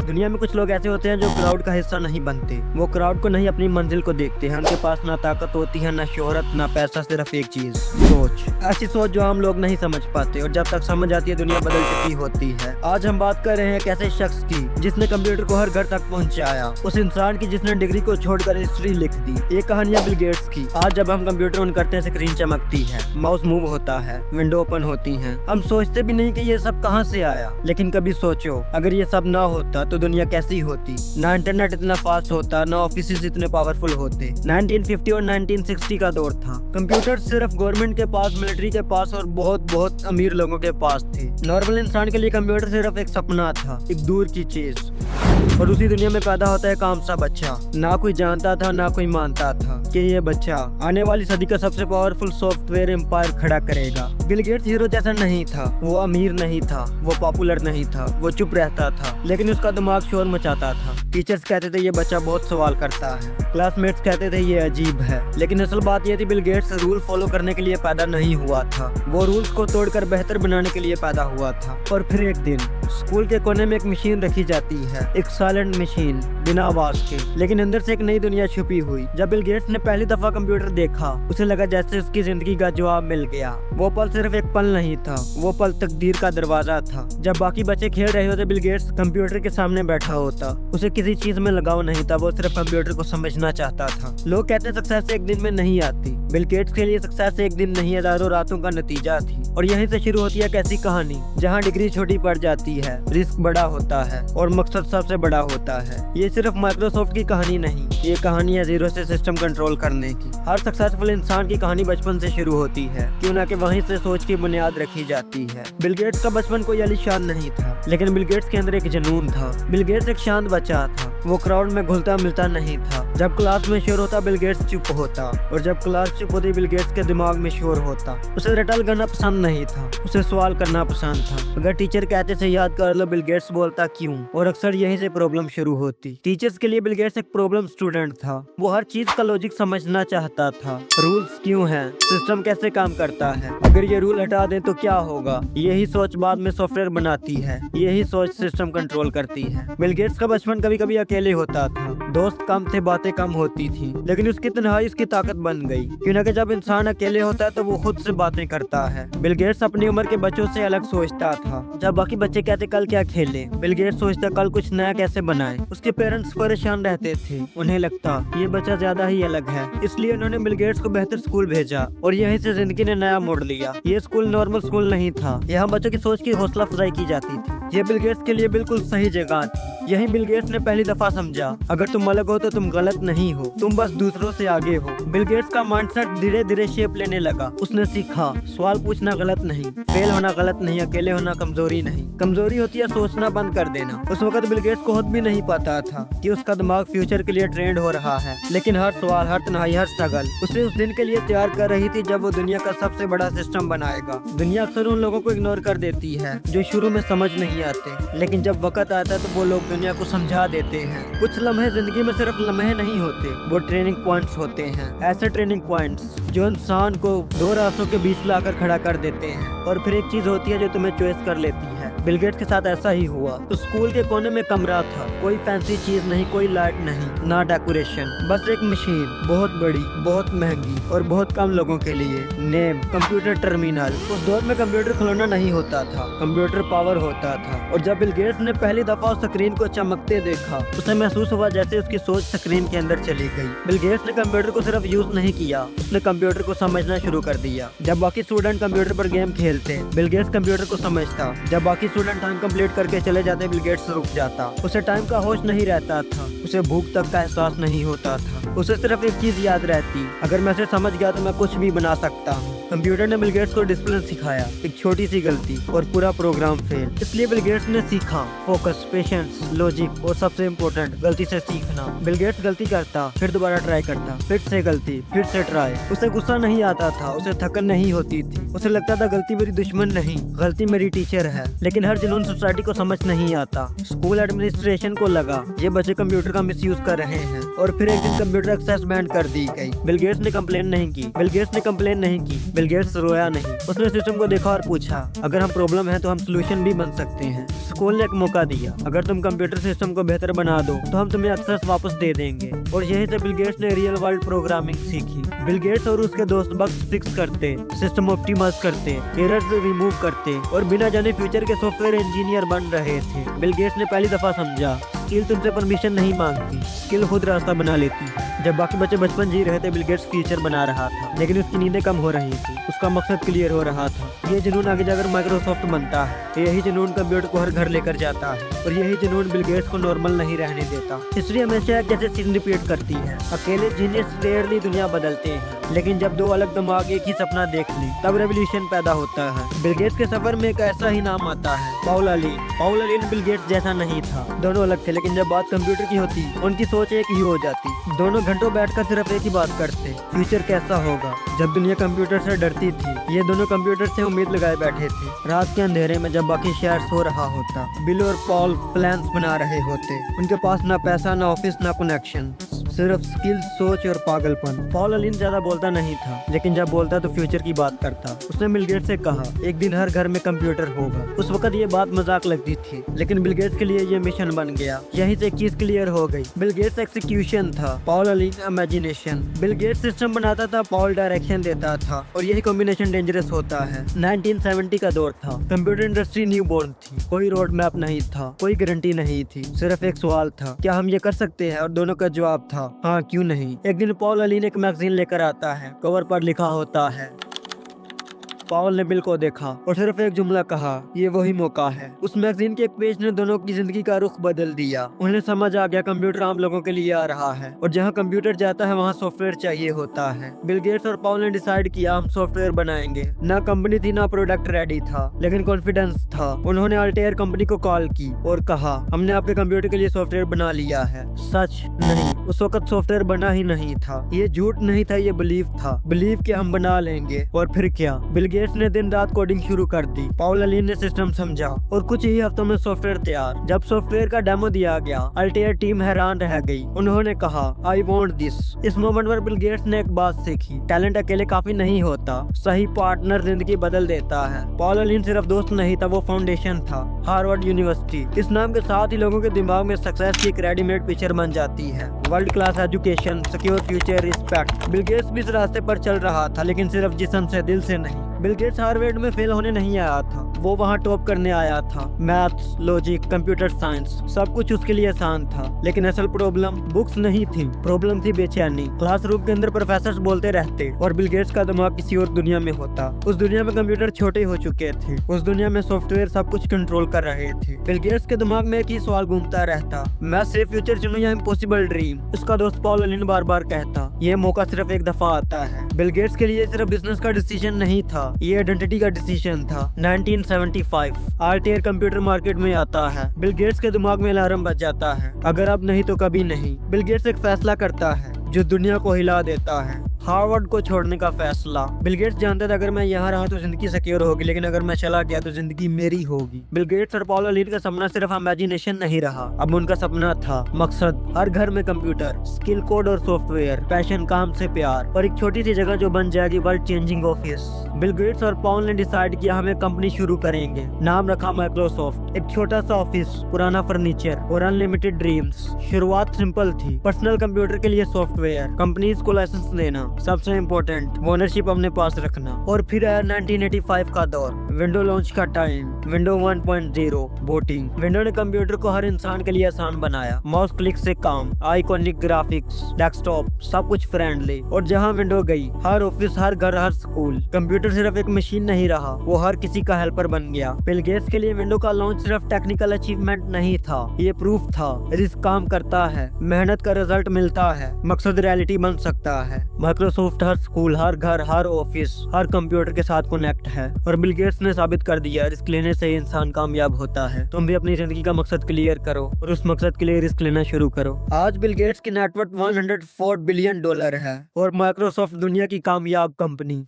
दुनिया में कुछ लोग ऐसे होते हैं जो क्राउड का हिस्सा नहीं बनते। वो क्राउड को नहीं, अपनी मंजिल को देखते हैं। उनके पास ना ताकत होती है, ना शोहरत, ना पैसा, सिर्फ एक चीज, सोच। ऐसी सोच जो हम लोग नहीं समझ पाते, और जब तक समझ आती है दुनिया बदल चुकी होती है। आज हम बात कर रहे हैं एक ऐसे शख्स की जिसने कंप्यूटर को हर घर तक पहुंचाया, उस इंसान की जिसने डिग्री को छोड़कर हिस्ट्री लिख दी। ये कहानियां बिल गेट्स की। आज जब हम कंप्यूटर ऑन करते हैं, स्क्रीन चमकती है, माउस मूव होता है, विंडो ओपन होती है। हम सोचते भी नहीं कि ये सब कहां से आया। लेकिन कभी सोचो, अगर ये सब ना होता तो दुनिया कैसी होती। ना इंटरनेट इतना फास्ट होता, ना ऑफिस इतने पावरफुल होते। 1950 और 1960 का दौर था। कंप्यूटर सिर्फ गवर्नमेंट के पास, मिलिट्री के पास और बहुत बहुत अमीर लोगों के पास थे। नॉर्मल इंसान के लिए कंप्यूटर सिर्फ एक सपना था, एक दूर की चीज। और उसी दुनिया में पैदा होता है काम सा बच्चा। ना कोई जानता था, ना कोई मानता था कि ये बच्चा आने वाली सदी का सबसे पावरफुल सॉफ्टवेयर एम्पायर खड़ा करेगा। बिल गेट्स हीरो जैसा नहीं था। वो अमीर नहीं था, वो पॉपुलर नहीं था, वो चुप रहता था, लेकिन उसका दिमाग शोर मचाता था। टीचर्स कहते थे ये बच्चा बहुत सवाल करता है, क्लासमेट्स कहते थे ये अजीब है। लेकिन असल बात ये थी, बिल गेट्स रूल फॉलो करने के लिए पैदा नहीं हुआ था। वो रूल्स को तोड़कर बेहतर बनाने के लिए पैदा हुआ था। और फिर एक दिन स्कूल के कोने में एक मशीन रखी जाती है, एक साइलेंट मशीन, बिना आवाज के, लेकिन अंदर से एक नई दुनिया छुपी हुई। जब बिल गेट्स ने पहली दफा कंप्यूटर देखा, उसे लगा जैसे उसकी जिंदगी का जवाब मिल गया। वो पल सिर्फ एक पल नहीं था, वो पल तकदीर का दरवाजा था। जब बाकी बच्चे खेल रहे होते, बिल गेट्स कंप्यूटर के सामने बैठा होता। उसे किसी चीज में लगाव नहीं था, वो सिर्फ कंप्यूटर को समझना चाहता था। लोग कहते हैं सक्सेस एक दिन में नहीं आती। बिल गेट्स के लिए सक्सेस एक दिन नहीं, हजारों रातों का नतीजा थी। और यहीं से शुरू होती है एक ऐसी कहानी जहाँ डिग्री छोटी पड़ जाती है, रिस्क बड़ा होता है और मकसद सबसे बड़ा होता है। ये सिर्फ माइक्रोसॉफ्ट की कहानी नहीं, ये कहानी है जीरो से सिस्टम कंट्रोल करने की। हर सक्सेसफुल इंसान की कहानी बचपन से शुरू होती है, क्यों ना कि वहीं से सोच की बुनियाद रखी जाती है। बिल गेट्स का बचपन कोई आलीशान नहीं था, लेकिन बिल गेट्स के अंदर एक जुनून था। बिल गेट्स एक शांत बच्चा था। वो क्राउड में घुलता मिलता नहीं था। जब क्लास में शोर होता, बिल गेट्स चुप होता, और जब क्लास चुप होती, बिल गेट्स के दिमाग में शोर होता। उसे रटल करना पसंद नहीं था, उसे सवाल करना पसंद था। अगर टीचर कहते थे याद कर लो, बिल गेट्स बोलता क्यों, और अक्सर यहीं से प्रॉब्लम शुरू होती। टीचर्स के लिए बिल गेट्स एक प्रॉब्लम स्टूडेंट था। वो हर चीज का लॉजिक समझना चाहता था। रूल्स क्यों हैं, सिस्टम कैसे काम करता है, अगर ये रूल हटा दें तो क्या होगा। यही सोच बाद में सॉफ्टवेयर बनाती है, यही सोच सिस्टम कंट्रोल करती है। बिल गेट्स का बचपन कभी कभी अकेले होता था। दोस्त कम थे, बातें कम होती थी, लेकिन उसकी तन्हाई उसकी ताकत बन गई। क्यों कि जब इंसान अकेले होता है तो वो खुद से बातें करता है। बिल गेट्स अपनी उम्र के बच्चों से अलग सोचता था। जब बाकी बच्चे कहते कल क्या खेलें, बिल गेट्स सोचता कल कुछ नया कैसे बनाए। उसके पेरेंट्स परेशान रहते थे, उन्हें लगता ये बच्चा ज्यादा ही अलग है, इसलिए उन्होंने बिल गेट्स को बेहतर स्कूल भेजा। और यहीं से जिंदगी ने नया मोड़ लिया। ये स्कूल नॉर्मल स्कूल नहीं था, यहाँ बच्चों की सोच की हौसला अफजाई की जाती थी। ये बिल गेट्स के लिए बिल्कुल सही जगह थी। यही बिल गेट्स ने पहली दफा समझा, अगर तुम अलग हो तो तुम गलत नहीं हो, तुम बस दूसरों से आगे हो। बिल गेट्स का माइंडसेट धीरे धीरे शेप लेने लगा। उसने सीखा सवाल पूछना गलत नहीं, फेल होना गलत नहीं, अकेले होना कमजोरी नहीं। कमजोरी होती है सोचना बंद कर देना। उस वक्त बिल गेट्स को खुद भी नहीं पता था कि उसका दिमाग फ्यूचर के लिए ट्रेंड हो रहा है। लेकिन हर सवाल, हर तन्हाई, हर स्ट्रगल उसे उस दिन के लिए तैयार कर रही थी जब वो दुनिया का सबसे बड़ा सिस्टम बनाएगा। दुनिया अक्सर उन लोगों को इग्नोर कर देती है जो शुरू में समझ नहीं आते, लेकिन जब वक्त आता है तो वो लोग दुनिया को समझा देते हैं। कुछ लम्हे जिंदगी में सिर्फ लम्हे नहीं होते, वो ट्रेनिंग पॉइंट्स होते हैं। ऐसे ट्रेनिंग पॉइंट्स जो इंसान को दो रास्तों के बीच लाकर खड़ा कर देते हैं। और फिर एक चीज होती है जो तुम्हें चॉइस कर लेती है। बिल गेट्स के साथ ऐसा ही हुआ। तो स्कूल के कोने में कमरा था, कोई फैंसी चीज नहीं, कोई लाइट नहीं, ना डेकोरेशन, बस एक मशीन, बहुत बड़ी, बहुत महंगी और बहुत कम लोगों के लिए। Name computer terminal. उस दौर में कंप्यूटर खिलौना नहीं होता था, कंप्यूटर पावर होता था। और जब बिल गेट्स ने पहली दफा उस स्क्रीन को चमकते देखा, उसे महसूस हुआ जैसे उसकी सोच स्क्रीन के अंदर चली गई। बिल गेट्स ने कंप्यूटर को सिर्फ यूज नहीं किया, उसने कंप्यूटर को समझना शुरू कर दिया। जब बाकी स्टूडेंट कंप्यूटर पर गेम खेलते, बिल गेट्स कंप्यूटर को समझता। जब बाकी स्टूडेंट टाइम कंप्लीट करके चले जाते, बिल गेट्स रुक जाता। उसे टाइम का होश नहीं रहता था, उसे भूख तक का एहसास नहीं होता था। उसे सिर्फ एक चीज याद रहती, अगर मैं इसे समझ गया तो मैं कुछ भी बना सकता हूँ। कंप्यूटर ने बिल गेट्स को डिसिप्लिन सिखाया। एक छोटी सी गलती और पूरा प्रोग्राम फेल। इसलिए बिल गेट्स ने सीखा फोकस, पेशेंस, लॉजिक और सबसे इम्पोर्टेंट गलती से सीखना। बिल गेट्स गलती करता, फिर दोबारा ट्राई करता, फिर से गलती, फिर से ट्राई। उसे गुस्सा नहीं आता था, उसे थकन नहीं होती थी। उसे लगता था गलती मेरी दुश्मन नहीं, गलती मेरी टीचर है। लेकिन लेकिन हर जुनून सोसाइटी को समझ नहीं आता। स्कूल एडमिनिस्ट्रेशन को लगा ये बच्चे कंप्यूटर का मिसयूज कर रहे हैं और फिर एक दिन कंप्यूटर एक्सेस बैन कर दी गई। बिल गेट्स ने कंप्लेन नहीं की। बिल गेट्स रोया नहीं। उसने सिस्टम को देखा और पूछा, अगर हम प्रॉब्लम है तो हम सोल्यूशन भी बन सकते हैं। स्कूल ने एक मौका दिया, अगर तुम कंप्यूटर सिस्टम को बेहतर बना दो तो हम तुम्हें एक्सेस वापस दे देंगे। और यहीं से बिल गेट्स ने रियल वर्ल्ड प्रोग्रामिंग सीखी। बिल गेट्स और उसके दोस्त बग्स फिक्स करते, सिस्टम ऑप्टिमाइज करते, एरर्स रिमूव करते और बिना जाने फ्यूचर के सॉफ्टवेयर इंजीनियर बन रहे थे। बिल गेट्स ने पहली दफा समझा स्किल तुमसे परमिशन नहीं मांगती, स्किल खुद रास्ता बना लेती है। जब बाकी बच्चे बचपन जी रहे थे, बिल गेट्स फ्यूचर बना रहा था, लेकिन उसकी नींदें कम हो रही थी। उसका मकसद क्लियर हो रहा था। ये जुनून आगे जाकर माइक्रोसॉफ्ट बनता है। यही जुनून कंप्यूटर को हर घर लेकर जाता है और यही जुनून बिल गेट्स को नॉर्मल नहीं रहने देता। हिस्ट्री हमेशा एक जैसे सीन रिपीट करती है। अकेले जीनियस रेयरली दुनिया बदलते हैं, लेकिन जब दो अलग दिमाग एक ही सपना देख लें तब रेवोल्यूशन पैदा होता है। बिल गेट्स के सफर में एक ऐसा ही नाम आता है, Paul Aleen. Paul Aleen Bill Gates जैसा नहीं था। दोनों अलग थे, लेकिन जब बात कंप्यूटर की होती उनकी सोच एक ही हो जाती। दोनों घंटों बैठकर सिर्फ एक ही बात करते, फ्यूचर कैसा होगा। जब दुनिया कंप्यूटर से डरती थी, ये दोनों कंप्यूटर से उम्मीद लगाए बैठे थे। रात के अंधेरे में जब बाकी शहर सो रहा होता, बिल और पॉल प्लान्स बना रहे होते। उनके पास ना पैसा, ना ऑफिस, ना कनेक्शन, सिर्फ स्किल, सोच और पागलपन। पॉल अलीन ज्यादा बोलता नहीं था, लेकिन जब बोलता तो फ्यूचर की बात करता। उसने बिल गेट्स से कहा एक दिन हर घर में कंप्यूटर होगा। उस वक्त ये बात मजाक लगती थी, लेकिन बिल गेट्स के लिए ये मिशन बन गया। यहीं से एक चीज क्लियर हो गई, बिल गेट्स एक्सिक्यूशन था, Paul Aleen imagination. Bill Gates system बनाता था, पॉल डायरेक्शन देता था, और यही कॉम्बिनेशन डेंजरस होता है। 1970 का दौर था, कंप्यूटर इंडस्ट्री न्यू बोर्न थी। कोई रोड मैप नहीं था, कोई गारंटी नहीं थी, सिर्फ एक सवाल था, क्या हम ये कर सकते हैं? और दोनों का जवाब था हाँ, क्यों नहीं। एक दिन पॉल अलीन एक मैगजीन लेकर आता है, कवर पर लिखा होता है। पॉल ने बिल को देखा और सिर्फ एक जुमला कहा, ये वही मौका है। उस मैगजीन के एक पेज ने दोनों की जिंदगी का रुख बदल दिया। उन्हें समझ आ गया कंप्यूटर आम लोगों के लिए आ रहा है, और जहाँ कंप्यूटर जाता है वहाँ सॉफ्टवेयर चाहिए होता है। बिल गेट्स और पॉल ने डिसाइड किया हम सॉफ्टवेयर बनाएंगे। ना कंपनी थी, ना प्रोडक्ट रेडी था, लेकिन कॉन्फिडेंस था। उन्होंने अल्टेयर कंपनी को कॉल की और कहा, हमने आपके कंप्यूटर के लिए सॉफ्टवेयर बना लिया है। सच नहीं, उस वक्त सॉफ्टवेयर बना ही नहीं था। ये झूठ नहीं था, ये बिलीव था। बिलीव कि हम बना लेंगे। और फिर क्या, बिल गेट्स ने दिन रात कोडिंग शुरू कर दी। पॉल अलीन ने सिस्टम समझा और कुछ ही हफ्तों में सॉफ्टवेयर तैयार। जब सॉफ्टवेयर का डेमो दिया गया, अल्टेयर टीम हैरान रह गई। उन्होंने कहा, आई वांट दिस। इस मोमेंट पर बिल गेट्स ने एक बात सीखी, टैलेंट अकेले काफी नहीं होता, सही पार्टनर जिंदगी बदल देता है। पॉल अलीन सिर्फ दोस्त नहीं था, वो फाउंडेशन था। हार्वर्ड यूनिवर्सिटी, इस नाम के साथ ही लोगों के दिमाग में सक्सेस की एक रेडीमेड पिक्चर बन जाती है। World class education, secure future, respect. Bill Gates भी इस रास्ते पर चल रहा था, लेकिन सिर्फ जिस्म से, दिल से नहीं। बिल गेट्स हार्वर्ड में फेल होने नहीं आया था, वो वहाँ टॉप करने आया था। मैथ्स, लॉजिक, कंप्यूटर साइंस, सब कुछ उसके लिए आसान था। लेकिन असल प्रॉब्लम बुक्स नहीं थी, प्रॉब्लम थी बेचैनी। क्लासरूम के अंदर प्रोफेसर बोलते रहते और बिल गेट्स का दिमाग किसी और दुनिया में होता। उस दुनिया में कंप्यूटर छोटे हो चुके थे, उस दुनिया में सॉफ्टवेयर सब कुछ कंट्रोल कर रहे थे। बिल गेट्स के दिमाग में एक ही सवाल घूमता रहता, मैं सेफ फ्यूचर चुनूं या इम्पॉसिबल ड्रीम। उसका दोस्त पॉल अलीन बार बार कहता, ये मौका सिर्फ एक दफा आता है। बिल गेट्स के लिए सिर्फ बिजनेस का डिसीजन नहीं था, ये आइडेंटिटी का डिसीजन था। 1975 अल्टेयर कंप्यूटर मार्केट में आता है। बिल गेट्स के दिमाग में अलार्म बज जाता है, अगर अब नहीं तो कभी नहीं। बिल गेट्स एक फैसला करता है जो दुनिया को हिला देता है, हार्वर्ड को छोड़ने का फैसला। बिल गेट्स जानते थे अगर मैं यहाँ रहा तो जिंदगी सिक्योर होगी, लेकिन अगर मैं चला गया तो जिंदगी मेरी होगी। बिल गेट्स और पॉल अलीन का सपना सिर्फ इमेजिनेशन नहीं रहा, अब उनका सपना था मकसद। हर घर में कंप्यूटर, स्किल, कोड और सॉफ्टवेयर, पैशन, काम से प्यार, और एक छोटी सी जगह जो बन जाएगी world changing office. Bill Gates और पॉल ने डिसाइड किया हम एक कंपनी शुरू करेंगे। नाम रखा माइक्रोसॉफ्ट। एक छोटा सा ऑफिस, पुराना फर्नीचर और अनलिमिटेड ड्रीम्स। शुरुआत सिंपल थी, पर्सनल कंप्यूटर के लिए सॉफ्टवेयर, कंपनीज को लाइसेंस देना, सबसे इम्पोर्टेंट ओनरशिप अपने पास रखना। और फिर आया 1985 का दौर, विंडो लॉन्च का टाइम, विंडो 1.0, वोटिंग। विंडो ने कंप्यूटर को हर इंसान के लिए आसान बनाया, माउस क्लिक से काम, आइकॉनिक ग्राफिक्स, डेस्कटॉप, सब कुछ फ्रेंडली। और जहाँ विंडो गई, हर ऑफिस, हर घर, हर स्कूल, कंप्यूटर सिर्फ एक मशीन नहीं रहा, वो हर किसी का हेल्पर बन गया। बिल गेट्स के लिए विंडो का लॉन्च सिर्फ टेक्निकल अचीवमेंट नहीं था, ये प्रूफ था रिस्क काम करता है, मेहनत का रिजल्ट मिलता है, मकसद रियलिटी बन सकता है। माइक्रोसॉफ्ट हर स्कूल, हर घर, हर ऑफिस, हर कंप्यूटर के साथ कनेक्ट है। और बिल गेट्स ने साबित कर दिया रिस्क लेने से ही इंसान कामयाब होता है। तुम भी अपनी जिंदगी का मकसद क्लियर करो और उस मकसद के लिए रिस्क लेना शुरू करो। आज बिल गेट्स की नेटवर्थ $104 बिलियन है और माइक्रोसॉफ्ट दुनिया की कामयाब कंपनी।